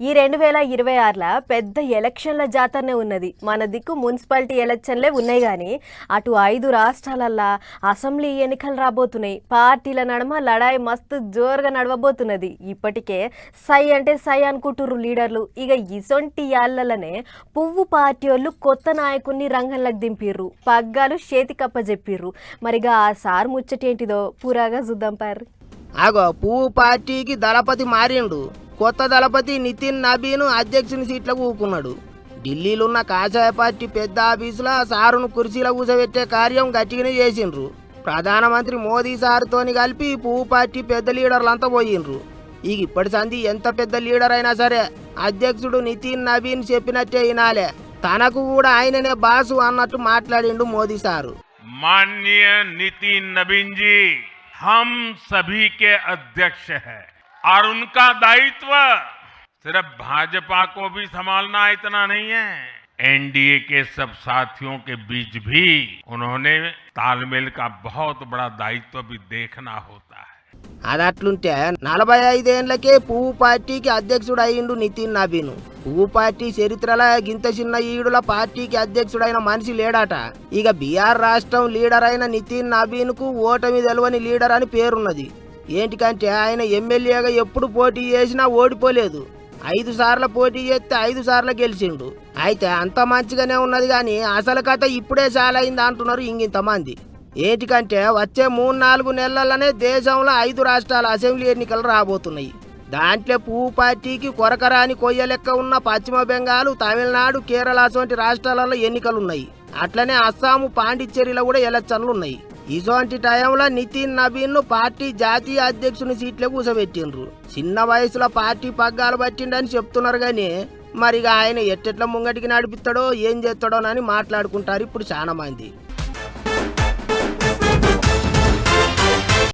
ఈ 2026ల పెద్ద ఎలక్షన్ల జాతరనే ఉన్నది. మన దిక్కు మున్సిపాలిటీ ఎలక్షన్లే ఉన్నాయి కానీ అటు 5 రాష్ట్రాలల్లా అసెంబ్లీ ఎన్నికలు రాబోతున్నాయి. పార్టీల నడుమ లడాయి మస్తు జోరుగా నడవబోతున్నది. ఇప్పటికే సై అంటే సై అనుకుంటుర్రు లీడర్లు. ఇక ఇసొంటి యాళ్ళనే పువ్వు పార్టీ వాళ్ళు కొత్త నాయకుడిని రంగంలోకి దింపిర్రు. పగ్గాలు చేతికప్ప చెప్పిర్రు. మరిగా ఆ సార్ ముచ్చటేంటిదో పూరాగా చూద్దాం పారు. అగో పువ్వు పార్టీకి దళపతి మారిండు. కొత్త దళపతి నితిన్ నబీన్ అధ్యక్షుని సీట్లో కూకున్నాడు. ఢిల్లీలో ఉన్న కాషాయ పార్టీ పెద్ద ఆఫీసులో సారును కుర్చీలో కూర్చోబెట్టే కార్యం గట్టిగానే చేసిండ్రు. ప్రధానమంత్రి మోదీ సారుతోని కలిపి పువ్వు పార్టీ పెద్ద లీడర్లంతా పోయిండ్రు. ఇక ఇప్పటి సంది ఎంత పెద్ద లీడర్ అయినా సరే అధ్యక్షుడు నితిన్ నబీన్ చెప్పినట్టే వినాలే. తనకు కూడా ఆయననే బాసు అన్నట్టు మాట్లాడిండు మోదీ సారు. माननीय नितिन नवीन जी, हम सभी के अध्यक्ष हैं और उनका दायित्व सिर्फ भाजपा को भी संभालना इतना नहीं है, एनडीए के सब साथियों के बीच भी उन्होंने तालमेल का बहुत बड़ा दायित्व भी देखना होता है. అదట్లుంటే 45 ఏళ్లకే పువ్వు పార్టీకి అధ్యక్షుడు అయ్యిండు నితిన్ నబీన్. పువ్వు పార్టీ చరిత్రలో గింత చిన్న ఈడుల పార్టీకి అధ్యక్షుడైన మనిషి లేడట. ఇక బీహార్ రాష్ట్రం లీడర్ అయిన నితిన్ నబీన్ కు ఓటమి తెలవని లీడర్ అని పేరున్నది. ఏంటికంటే ఆయన ఎమ్మెల్యేగా ఎప్పుడు పోటీ చేసినా ఓడిపోలేదు. 5 సార్లు పోటీ చేస్తే 5 సార్లు గెలిచిండు. అయితే అంత మంచిగానే ఉన్నది కానీ అసలు కథ ఇప్పుడే చాలైంది అంటున్నారు ఇంగింతమంది. ఏంటికంటే వచ్చే 3-4 నెలలనే దేశంలో 5 రాష్ట్రాల అసెంబ్లీ ఎన్నికలు రాబోతున్నాయి. దాంట్లో పువ్వు పార్టీకి కొరకరాని కొయ్య లెక్క ఉన్న పశ్చిమ బెంగాల్, తమిళనాడు, కేరళ వంటి రాష్ట్రాలలో ఎన్నికలున్నాయి. అట్లనే అస్సాము, పాండిచ్చేరిలో కూడా ఎలక్షన్లు ఉన్నాయి. ఇటువంటి టైంలో నితిన్ నబీన్ ను పార్టీ జాతీయ అధ్యక్షుని సీట్లో కూర్చోబెట్టిండ్రు. చిన్న వయసులో పార్టీ పగ్గాలు పట్టిండని చెప్తున్నారు కానీ మరిగా ఆయన ఎట్టెట్ల ముంగటికి నడిపిస్తాడో ఏం చేస్తాడోనని మాట్లాడుకుంటారు ఇప్పుడు చాలా మంది.